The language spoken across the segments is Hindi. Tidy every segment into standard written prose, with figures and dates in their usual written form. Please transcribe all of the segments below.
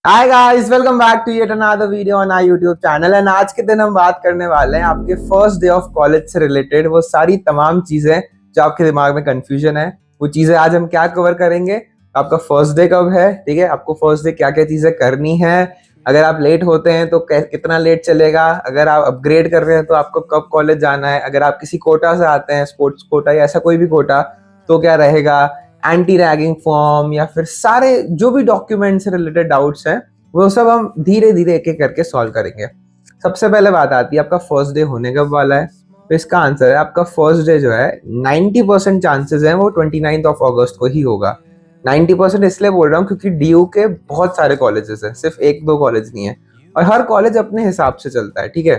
Hi guys, welcome back to yet another video on our YouTube channel. And आज के दिन हम बात करने वाले हैं आपके फर्स्ट डे ऑफ कॉलेज से रिलेटेड वो सारी तमाम चीजें जो आपके दिमाग में कंफ्यूजन है। वो चीजें आज हम क्या कवर करेंगे। आपका फर्स्ट डे कब है, ठीक है, आपको फर्स्ट डे क्या क्या चीजें करनी है, अगर आप लेट होते हैं तो कितना लेट चलेगा, अगर आप अपग्रेड कर रहे हैं तो आपको कब कॉलेज जाना है, अगर आप किसी कोटा से आते हैं, स्पोर्ट्स कोटा या ऐसा कोई भी कोटा, तो क्या रहेगा, एंटी रैगिंग फॉर्म या फिर सारे जो भी डॉक्यूमेंट से रिलेटेड डाउट्स हैं वो सब हम धीरे धीरे एक एक करके सॉल्व करेंगे। सबसे पहले बात आती है आपका फर्स्ट डे होने कब वाला है। तो इसका आंसर है आपका फर्स्ट डे जो है 90% चांसेस है वो 29 ऑफ अगस्त को ही होगा। 90% इसलिए बोल रहा हूँ क्योंकि डीयू के बहुत सारे कॉलेजेस हैं, सिर्फ एक दो कॉलेज नहीं है, और हर कॉलेज अपने हिसाब से चलता है, ठीक है।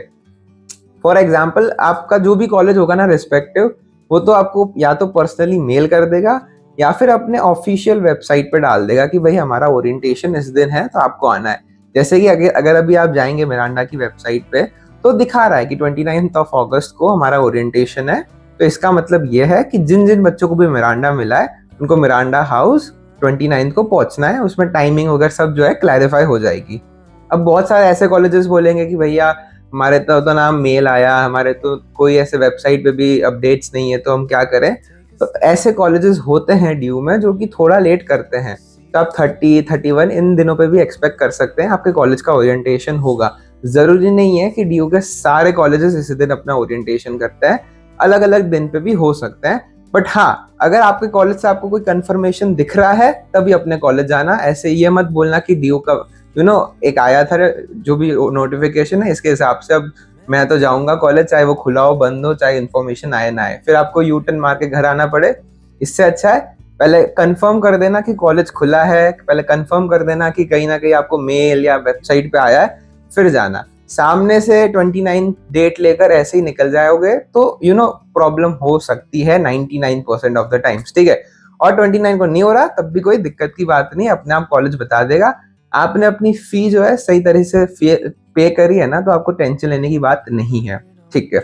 फॉर एग्जाम्पल आपका जो भी कॉलेज होगा ना रिस्पेक्टिव, वो तो आपको या तो पर्सनली मेल कर देगा या फिर अपने ऑफिशियल वेबसाइट पे डाल देगा कि भाई हमारा ओरिएंटेशन इस दिन है तो आपको आना है। जैसे कि अगर अभी आप जाएंगे मिरांडा की वेबसाइट पे तो दिखा रहा है कि 29 ऑफ अगस्त को हमारा ओरिएंटेशन है। तो इसका मतलब ये है कि जिन जिन बच्चों को भी मिरांडा मिला है उनको मिरांडा हाउस 29 को पहुंचना है। उसमें टाइमिंग वगैरह सब जो है क्लैरिफाई हो जाएगी। अब बहुत सारे ऐसे कॉलेजेस बोलेंगे कि भैया हमारे तो नाम मेल आया, हमारे तो कोई ऐसे वेबसाइट पे भी अपडेट्स नहीं है, तो हम क्या करें। तो ऐसे कॉलेजेस होते हैं ड्यू में जो कि थोड़ा लेट करते हैं, तो आप 30-31 इन दिनों पे भी एक्सपेक्ट कर सकते हैं आपके कॉलेज का ओरिएंटेशन होगा। जरूरी नहीं है कि ड्यू के सारे कॉलेजेस इसी दिन अपना ओरिएंटेशन करते हैं, अलग अलग दिन पे भी हो सकते हैं। बट हाँ, अगर आपके कॉलेज से आपको कोई कंफर्मेशन दिख रहा है तभी अपने कॉलेज जाना। ऐसे ये मत बोलना कि ड्यू का एक आया था जो भी नोटिफिकेशन है इसके हिसाब से अब मैं तो जाऊंगा कॉलेज, चाहे वो खुला हो बंद हो, चाहे इन्फॉर्मेशन आए ना आए, फिर आपको यू टर्न मार के घर आना पड़े। इससे अच्छा है पहले कंफर्म कर देना कि कॉलेज खुला है, पहले कंफर्म कर देना कि कहीं ना कहीं आपको मेल या वेबसाइट पे आया है, फिर जाना। सामने से 29 डेट लेकर ऐसे ही निकल जाओगे तो प्रॉब्लम हो सकती है 99% ऑफ द टाइम्स, ठीक है। और 29 को नहीं हो रहा तब भी कोई दिक्कत की बात नहीं, अपने आप कॉलेज बता देगा। आपने अपनी फी जो है सही तरह से पे करी है ना, तो आपको टेंशन लेने की बात नहीं है, ठीक है।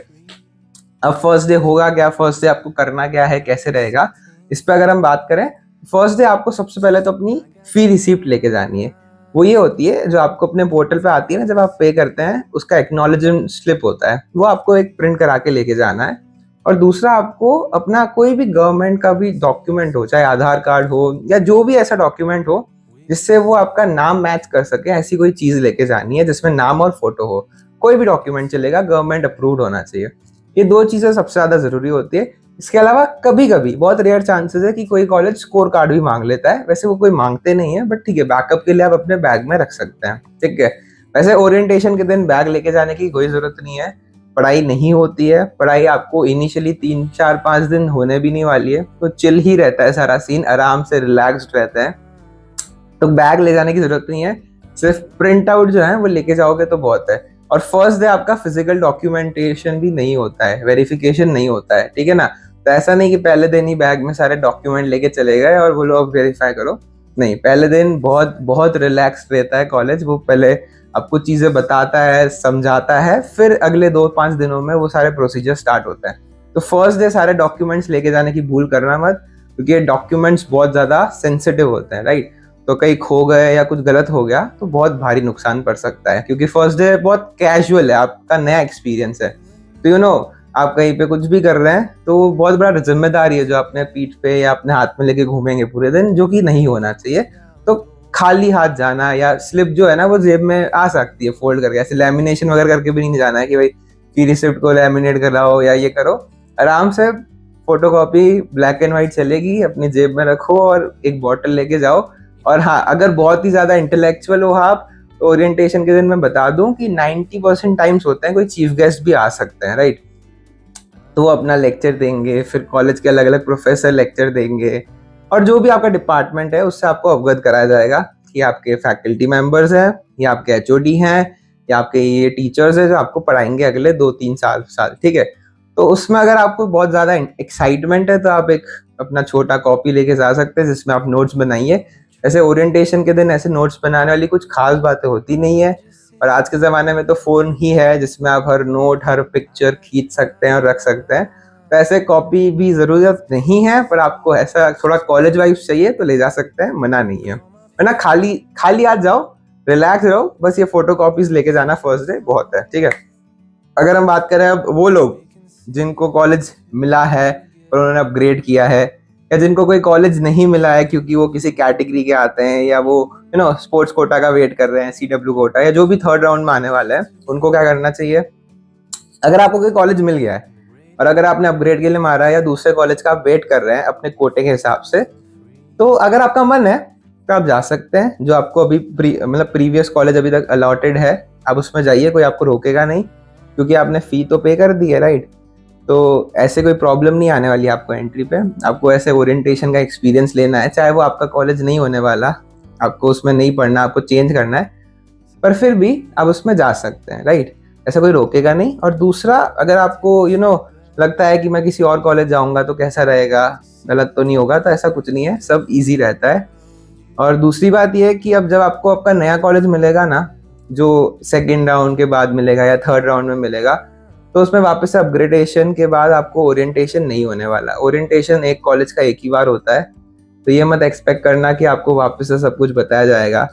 अब फर्स्ट डे होगा क्या, फर्स्ट डे आपको करना क्या है, कैसे रहेगा, इस पर अगर हम बात करें, फर्स्ट डे आपको सबसे पहले तो अपनी फी रिसीप्ट लेके जानी है। वो ये होती है जो आपको अपने पोर्टल पे आती है ना, जब आप पे करते हैं उसका एक्नॉलेजमेंट स्लिप होता है, वो आपको एक प्रिंट करा के लेके जाना है। और दूसरा आपको अपना कोई भी गवर्नमेंट का भी डॉक्यूमेंट हो, चाहे आधार कार्ड हो या जो भी ऐसा डॉक्यूमेंट हो जिससे वो आपका नाम मैच कर सके, ऐसी कोई चीज लेके जानी है जिसमें नाम और फोटो हो। कोई भी डॉक्यूमेंट चलेगा, गवर्नमेंट अप्रूव्ड होना चाहिए। ये दो चीजें सबसे ज्यादा जरूरी होती है। इसके अलावा कभी कभी बहुत रेयर चांसेस है कि कोई कॉलेज स्कोर कार्ड भी मांग लेता है, वैसे वो कोई मांगते नहीं है, बट ठीक है, बैकअप के लिए आप अपने बैग में रख सकते हैं, ठीक है। वैसे ओरिएंटेशन के दिन बैग लेके जाने की कोई जरूरत नहीं है, पढ़ाई नहीं होती है। पढ़ाई आपको इनिशियली 3-4-5 दिन होने भी नहीं वाली है, तो चिल ही रहता है सारा सीन, आराम से रिलैक्स्ड रहते हैं, तो बैग ले जाने की जरूरत नहीं है। सिर्फ प्रिंट आउट जो है वो लेके जाओगे तो बहुत है। और फर्स्ट डे आपका फिजिकल डॉक्यूमेंटेशन भी नहीं होता है, वेरिफिकेशन नहीं होता है, ठीक है ना। तो ऐसा नहीं कि पहले दिन ही बैग में सारे डॉक्यूमेंट लेके चले गए और बोलो अब वेरीफाई करो। नहीं, पहले दिन बहुत बहुत रिलैक्स रहता है कॉलेज। वो पहले आपको चीजें बताता है, समझाता है, फिर अगले 2-5 दिनों में वो सारे प्रोसीजर स्टार्ट होता है। तो फर्स्ट डे सारे डॉक्यूमेंट्स लेके जाने की भूल करना मत, क्योंकि ये डॉक्यूमेंट्स बहुत ज्यादा सेंसिटिव होते हैं, राइट। तो कहीं खो गए या कुछ गलत हो गया तो बहुत भारी नुकसान पड़ सकता है, क्योंकि फर्स्ट डे बहुत कैजुअल है, आपका नया एक्सपीरियंस है। तो आप कहीं पे कुछ भी कर रहे हैं तो बहुत बड़ा जिम्मेदारी है जो अपने पीठ पे या अपने हाथ में लेके घूमेंगे पूरे दिन, जो कि नहीं होना चाहिए। तो खाली हाथ जाना, या स्लिप जो है ना वो जेब में आ सकती है फोल्ड करके, ऐसे लैमिनेशन वगैरह करके भी नहीं जाना है कि भाई फी रिसिप्ट को लैमिनेट कराओ या ये करो। आराम से फोटोकॉपी ब्लैक एंड व्हाइट चलेगी, अपनी जेब में रखो और एक बॉटल लेके जाओ। और हाँ, अगर बहुत ही ज्यादा इंटेलेक्चुअल हो आप, तो ओरिएंटेशन के दिन मैं बता दूं कि 90% टाइम्स होते हैं कोई चीफ गेस्ट भी आ सकते हैं, राइट। तो वो अपना लेक्चर देंगे, फिर कॉलेज के अलग अलग प्रोफेसर लेक्चर देंगे, और जो भी आपका डिपार्टमेंट है उससे आपको अवगत कराया जाएगा कि आपके फैकल्टी मेंबर्स हैं, या आपके एचओडी हैं, या आपके ये टीचर्स हैं जो आपको पढ़ाएंगे अगले 2-3 साल, ठीक है। तो उसमें अगर आपको बहुत ज्यादा एक्साइटमेंट है तो आप एक अपना छोटा कॉपी लेके जा सकते हैं जिसमें आप नोट्स बनाइए। ऐसे ओरिएंटेशन के दिन ऐसे नोट्स बनाने वाली कुछ खास बातें होती नहीं है, और आज के ज़माने में तो फ़ोन ही है जिसमें आप हर नोट, हर पिक्चर खींच सकते हैं और रख सकते हैं। तो ऐसे कॉपी भी ज़रूरत नहीं है, पर आपको ऐसा थोड़ा कॉलेज वाइब्स चाहिए तो ले जा सकते हैं, मना नहीं है। वरना खाली खाली हाथ जाओ, रिलैक्स रहो, बस ये फोटो कॉपीज लेके जाना फर्स्ट डे बहुत है, ठीक है। अगर हम बात करें अब वो लोग जिनको कॉलेज मिला है और उन्होंने अपग्रेड किया है, या जिनको कोई कॉलेज नहीं मिला है क्योंकि वो किसी कैटेगरी के आते हैं, या वो स्पोर्ट्स कोटा का वेट कर रहे हैं, CW कोटा, या जो भी थर्ड राउंड में आने वाला है, उनको क्या करना चाहिए? अगर आपको कोई कॉलेज मिल गया है और अगर आपने अपग्रेड के लिए मारा है या दूसरे कॉलेज का आप वेट कर रहे हैं अपने कोटे के हिसाब से, तो अगर आपका मन है तो आप जा सकते हैं। जो आपको अभी प्रीवियस कॉलेज अभी तक अलॉटेड है, आप उसमें जाइए, कोई आपको रोकेगा नहीं, क्योंकि आपने फी तो पे कर दी है, राइट। तो ऐसे कोई प्रॉब्लम नहीं आने वाली आपको एंट्री पे। आपको ऐसे ओरिएंटेशन का एक्सपीरियंस लेना है, चाहे वो आपका कॉलेज नहीं होने वाला, आपको उसमें नहीं पढ़ना, आपको चेंज करना है, पर फिर भी आप उसमें जा सकते हैं, राइट। ऐसा कोई रोकेगा नहीं। और दूसरा, अगर आपको लगता है कि मैं किसी और कॉलेज जाऊंगा तो कैसा रहेगा, गलत तो नहीं होगा, तो ऐसा कुछ नहीं है, सब इजी रहता है। और दूसरी बात यह है कि अब जब आपको आपका नया कॉलेज मिलेगा ना, जो सेकेंड राउंड के बाद मिलेगा या थर्ड राउंड में मिलेगा, तो उसमें वापस से अपग्रेडेशन के बाद आपको ओरिएंटेशन नहीं होने वाला। ओरिएंटेशन एक कॉलेज का एक ही बार होता है, तो ये मत एक्सपेक्ट करना कि आपको वापस से सब कुछ बताया जाएगा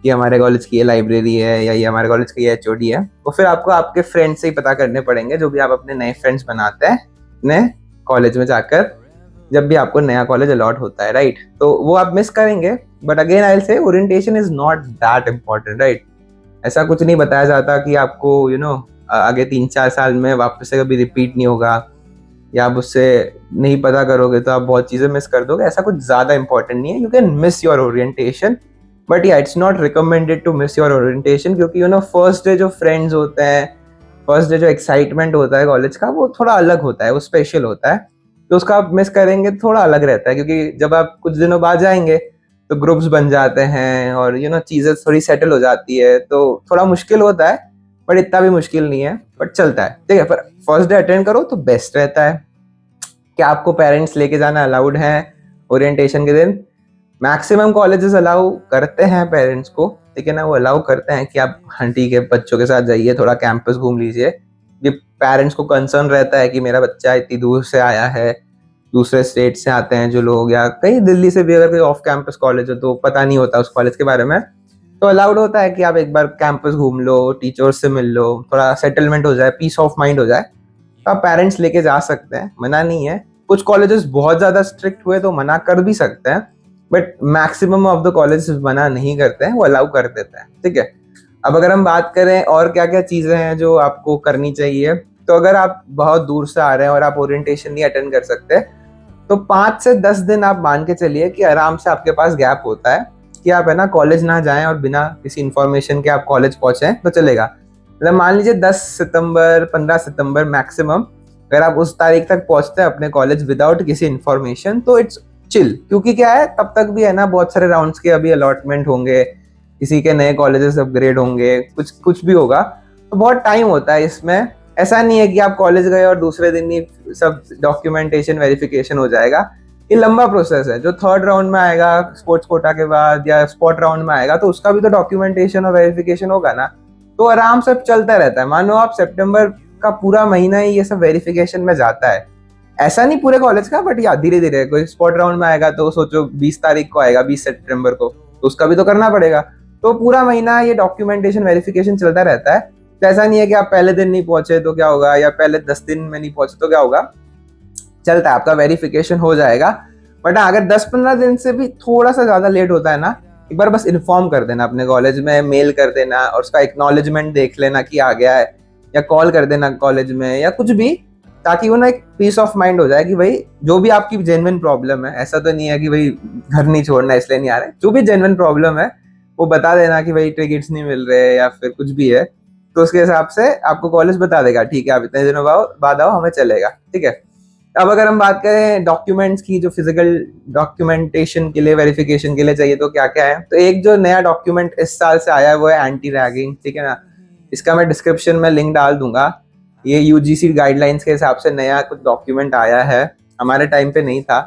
कि हमारे कॉलेज की ये लाइब्रेरी है या ये हमारे कॉलेज की ये HOD है। तो फिर आपको आपके फ्रेंड्स से ही पता करने पड़ेंगे, जो भी आप अपने नए फ्रेंड्स बनाते हैं नए कॉलेज में जाकर, जब भी आपको नया कॉलेज अलॉट होता है, राइट। तो वो आप मिस करेंगे, but again I will say orientation is not that important, right. ऐसा कुछ नहीं बताया जाता कि आपको आगे 3-4 साल में वापस से कभी रिपीट नहीं होगा, या आप उससे नहीं पता करोगे तो आप बहुत चीज़ें मिस कर दोगे। ऐसा कुछ ज़्यादा इंपॉर्टेंट नहीं है। You can miss your orientation, but या it's not recommended to miss your orientation, क्योंकि फर्स्ट डे जो फ्रेंड्स होते हैं, फर्स्ट डे जो एक्साइटमेंट होता है कॉलेज का, वो थोड़ा अलग होता है, वो स्पेशल होता है। तो उसका आप मिस करेंगे थोड़ा अलग रहता है, क्योंकि जब आप कुछ दिनों बाद जाएंगे तो ग्रुप्स बन जाते हैं और चीज़ें थोड़ी सेटल हो जाती है, तो थोड़ा मुश्किल होता है, बट इतना भी मुश्किल नहीं है, बट चलता है, ठीक है। पर फर्स्ट डे अटेंड करो तो बेस्ट रहता है। क्या आपको पेरेंट्स लेके जाना अलाउड है ओरिएंटेशन के दिन? मैक्सिमम कॉलेजेस अलाउ करते हैं पेरेंट्स को, ठीक है ना, वो अलाउ करते हैं कि आप हाँ ठीक है बच्चों के साथ जाइए, थोड़ा कैंपस घूम लीजिए। ये पेरेंट्स को कंसर्न रहता है कि मेरा बच्चा इतनी दूर से आया है, दूसरे स्टेट से आते हैं जो लोग, या कहीं दिल्ली से भी अगर कोई ऑफ कैंपस कॉलेज हो तो पता नहीं होता उस कॉलेज के बारे में, तो अलाउड होता है कि आप एक बार कैंपस घूम लो, टीचर्स से मिल लो, थोड़ा सेटलमेंट हो जाए, पीस ऑफ माइंड हो जाए, तो आप पेरेंट्स लेके जा सकते हैं, मना नहीं है। कुछ कॉलेजेस बहुत ज्यादा स्ट्रिक्ट हुए तो मना कर भी सकते हैं, but maximum of the colleges मना नहीं करते हैं, वो अलाउ कर देते हैं, ठीक है। अब अगर हम बात करें और क्या क्या चीजें हैं जो आपको करनी चाहिए, तो अगर आप बहुत दूर से आ रहे हैं और आप ओरिएंटेशन नहीं अटेंड कर सकते, तो 5 से 10 दिन आप मान के चलिए कि आराम से आपके पास गैप होता है कि आप है ना कॉलेज ना जाएं और बिना किसी इन्फॉर्मेशन के आप कॉलेज पहुंचे तो चलेगा। मतलब मान लीजिए 10 सितंबर 15 सितंबर मैक्सिमम, अगर आप उस तारीख तक पहुंचते हैं अपने कॉलेज विदाउट किसी इन्फॉर्मेशन, तो इट्स चिल। क्योंकि क्या है, तब तक भी है ना बहुत सारे राउंड्स के अभी अलॉटमेंट होंगे, किसी के नए कॉलेजेस अपग्रेड होंगे, कुछ भी होगा, तो बहुत टाइम होता है इसमें। ऐसा नहीं है कि आप कॉलेज गए और दूसरे दिन ही सब डॉक्यूमेंटेशन वेरिफिकेशन हो जाएगा। ये लंबा प्रोसेस है। जो थर्ड राउंड में आएगा स्पोर्ट्स कोटा के बाद या स्पॉट राउंड में आएगा, तो उसका भी तो डॉक्यूमेंटेशन और वेरिफिकेशन होगा ना, तो आराम से चलता रहता है। मानो आप सितंबर का पूरा महीना ही ये सब वेरिफिकेशन में जाता है। ऐसा नहीं पूरे कॉलेज का, बट या धीरे धीरे कोई स्पॉट राउंड में आएगा तो सोचो 20 तारीख को आएगा, 20 सितंबर को, तो उसका भी तो करना पड़ेगा। तो पूरा महीना ये डॉक्यूमेंटेशन वेरिफिकेशन चलता रहता है। तो ऐसा नहीं है कि आप पहले दिन नहीं पहुंचे तो क्या होगा, या पहले 10 दिन में नहीं पहुंचे तो क्या होगा, चलता है, आपका वेरिफिकेशन हो जाएगा। बट अगर 10-15 दिन से भी थोड़ा सा ज्यादा लेट होता है ना, एक बार बस इन्फॉर्म कर देना अपने कॉलेज में, मेल कर देना और उसका एक्नॉलेजमेंट देख लेना कि आ गया है, या कॉल कर देना कॉलेज में या कुछ भी, ताकि वो ना एक पीस ऑफ माइंड हो जाए कि भाई जो भी आपकी जेन्युइन प्रॉब्लम है, ऐसा तो नहीं है कि भाई घर नहीं छोड़ना इसलिए नहीं आ रहे, जो भी जेन्युइन प्रॉब्लम है वो बता देना कि भाई टिकट्स नहीं मिल रहे या फिर कुछ भी है, तो उसके हिसाब से आपको कॉलेज बता देगा, ठीक है आप इतने दिनों बाद आओ, हमें चलेगा, ठीक है। अब अगर हम बात करें डॉक्यूमेंट्स की, जो फिजिकल डॉक्यूमेंटेशन के लिए वेरिफिकेशन के लिए चाहिए, तो क्या क्या है, तो एक जो नया डॉक्यूमेंट इस साल से आया है वो है एंटी रैगिंग, ठीक है ना। इसका मैं डिस्क्रिप्शन में लिंक डाल दूंगा। ये UGC गाइडलाइंस के हिसाब से नया कुछ डॉक्यूमेंट आया है, हमारे टाइम पे नहीं था,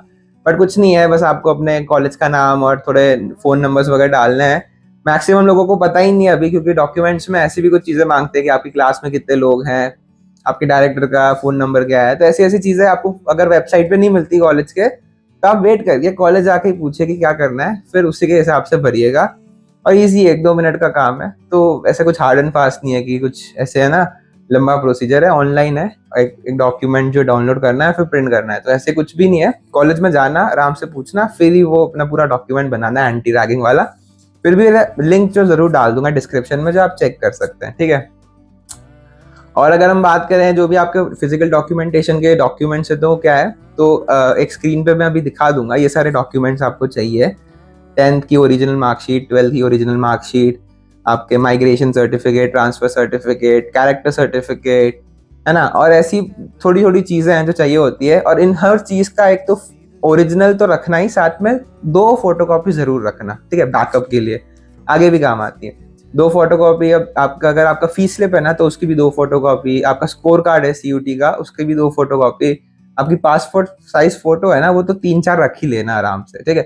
बट कुछ नहीं है, बस आपको अपने कॉलेज का नाम और थोड़े फोन नंबर्स वगैरह डालने हैं। मैक्सिमम लोगों को पता ही नहीं है अभी, क्योंकि डॉक्यूमेंट्स में ऐसी भी कुछ चीजें मांगते हैं कि आपकी क्लास में कितने लोग हैं, आपके डायरेक्टर का फोन नंबर क्या है, तो ऐसी ऐसी चीजें आपको अगर वेबसाइट पे नहीं मिलती कॉलेज के, तो आप वेट करिए, कॉलेज आके ही पूछिए कि क्या करना है, फिर उसी के हिसाब से भरिएगा। और इजी 1-2 मिनट का काम है। तो ऐसे कुछ हार्ड एंड फास्ट नहीं है कि कुछ ऐसे है ना लंबा प्रोसीजर है, ऑनलाइन है। एक डॉक्यूमेंट जो डाउनलोड करना है फिर प्रिंट करना है, तो ऐसे कुछ भी नहीं है। कॉलेज में जाना, आराम से पूछना, फिर ही वो अपना पूरा डॉक्यूमेंट बनाना है एंटी रैगिंग वाला। फिर भी लिंक जो जरूर डाल दूंगा डिस्क्रिप्शन में, जो आप चेक कर सकते हैं, ठीक है। और अगर हम बात करें जो भी आपके फिजिकल डॉक्यूमेंटेशन के डॉक्यूमेंट्स है तो क्या है, तो एक स्क्रीन पे मैं अभी दिखा दूंगा, ये सारे डॉक्यूमेंट्स आपको चाहिए। 10th की ओरिजिनल मार्कशीट, 12th की ओरिजिनल मार्कशीट, आपके migration certificate, transfer certificate, character certificate, है ना। और ऐसी थोड़ी थोड़ी चीजें हैं जो चाहिए होती है। और इन हर चीज का एक तो ओरिजिनल तो रखना ही, साथ में 2 फोटोकॉपी जरूर रखना, ठीक है, बैकअप के लिए, आगे भी काम आती है। 2 फोटोकॉपी। अब आपका अगर आपका फीस स्लिप है ना तो उसकी भी 2 फोटोकॉपी, आपका स्कोर कार्ड है सीयूटी का उसकी भी 2 फोटोकॉपी, आपकी पासपोर्ट साइज फोटो है ना वो तो 3-4 रख ही लेना आराम से, ठीक है।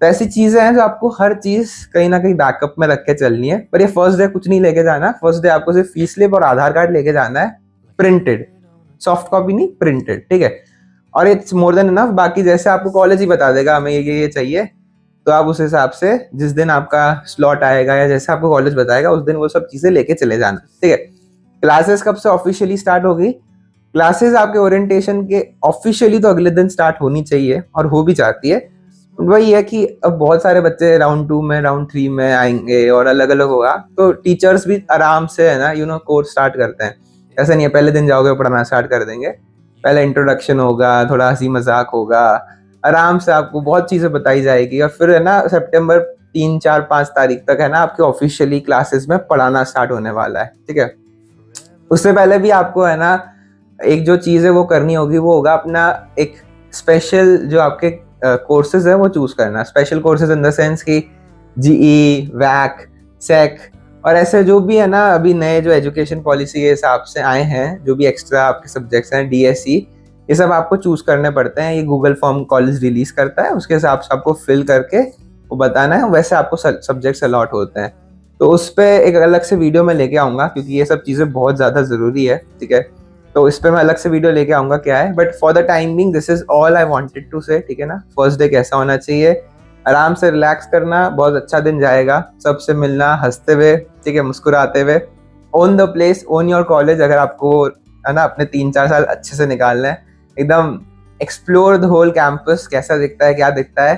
तो ऐसी चीजें हैं जो आपको हर चीज कहीं ना कहीं बैकअप में रख के चलनी है। पर ये फर्स्ट डे कुछ नहीं लेके जाना, फर्स्ट डे आपको सिर्फ फीस स्लिप और आधार कार्ड लेके जाना है, प्रिंटेड, सॉफ्ट कॉपी नहीं, प्रिंटेड, ठीक है। और इट्स मोर देन इनफ। बाकी जैसे आपको कॉलेज ही बता देगा हमें ये चाहिए, तो आप उस हिसाब से जिस दिन आपका स्लॉट आएगा या जैसे आपको कॉलेज बताएगा उस दिन वो सब चीजें लेके चले जाना, ठीक है। क्लासेस कब से ऑफिशियली स्टार्ट होगी? क्लासेस आपके ओरिएंटेशन के ऑफिशियली तो अगले दिन स्टार्ट होनी चाहिए और हो भी जाती है। वही है कि अब बहुत सारे बच्चे राउंड 2 में, राउंड 3 में आएंगे और अलग अलग होगा, तो टीचर्स भी आराम से है ना कोर्स स्टार्ट करते हैं। ऐसा नहीं है पहले दिन जाओगे पढ़ाना स्टार्ट कर देंगे। पहले इंट्रोडक्शन होगा, थोड़ा हंसी मजाक होगा, आराम से आपको बहुत चीजें बताई जाएगी। और फिर है ना सितंबर 3, 4, 5 तारीख तक है ना आपके ऑफिशियली क्लासेस में पढ़ाना स्टार्ट होने वाला है, ठीक है। उससे पहले भी आपको है ना एक जो चीज है वो करनी होगी, वो होगा अपना एक स्पेशल जो आपके कोर्सेज है वो चूज करना। Special courses in the sense कि जीई, वैक, सेक और ऐसे जो भी है ना अभी नए जो एजुकेशन पॉलिसी के हिसाब से आए हैं, जो भी एक्स्ट्रा आपके सब्जेक्ट्स हैं, डीएससी, ये सब आपको चूज करने पड़ते हैं। ये गूगल फॉर्म कॉलेज रिलीज करता है, उसके हिसाब से आपको फिल करके वो बताना है, वैसे आपको सब्जेक्ट्स अलॉट होते हैं। तो उस पर एक अलग से वीडियो में लेके आऊंगा क्योंकि ये सब चीज़ें बहुत ज़्यादा ज़रूरी है, ठीक है। तो इस पर मैं अलग से वीडियो लेके आऊंगा क्या है। But for the time being this is all I wanted to say, ठीक है ना। फर्स्ट डे कैसा होना चाहिए, आराम से रिलैक्स करना, बहुत अच्छा दिन जाएगा, सबसे मिलना हंसते हुए, ठीक है, मुस्कुराते हुए। Own the place, own your college. अगर आपको है ना अपने 3-4 साल अच्छे से निकालना है, एकदम एक्सप्लोर द होल कैंपस, कैसा दिखता है, क्या दिखता है,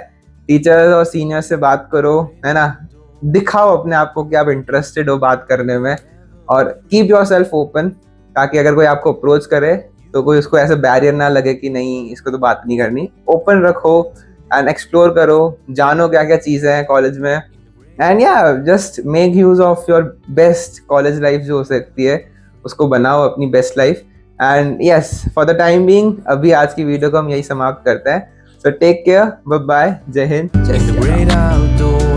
टीचर्स और सीनियर से बात करो, है ना, दिखाओ अपने आप को कि आप इंटरेस्टेड हो बात करने में। और कीप योर सेल्फ ओपन, ताकि अगर कोई आपको अप्रोच करे तो कोई उसको ऐसे बैरियर ना लगे कि नहीं इसको तो बात नहीं करनी। ओपन रखो एंड एक्सप्लोर करो, जानो क्या क्या चीज़ें हैं कॉलेज में। एंड या just make use of your best college life जो हो सकती है, उसको बनाओ अपनी best life. And yes, for the time being अभी आज की वीडियो को हम यही समाप्त करते हैं। So take care, bye bye, जय हिंद, जय श्री राम।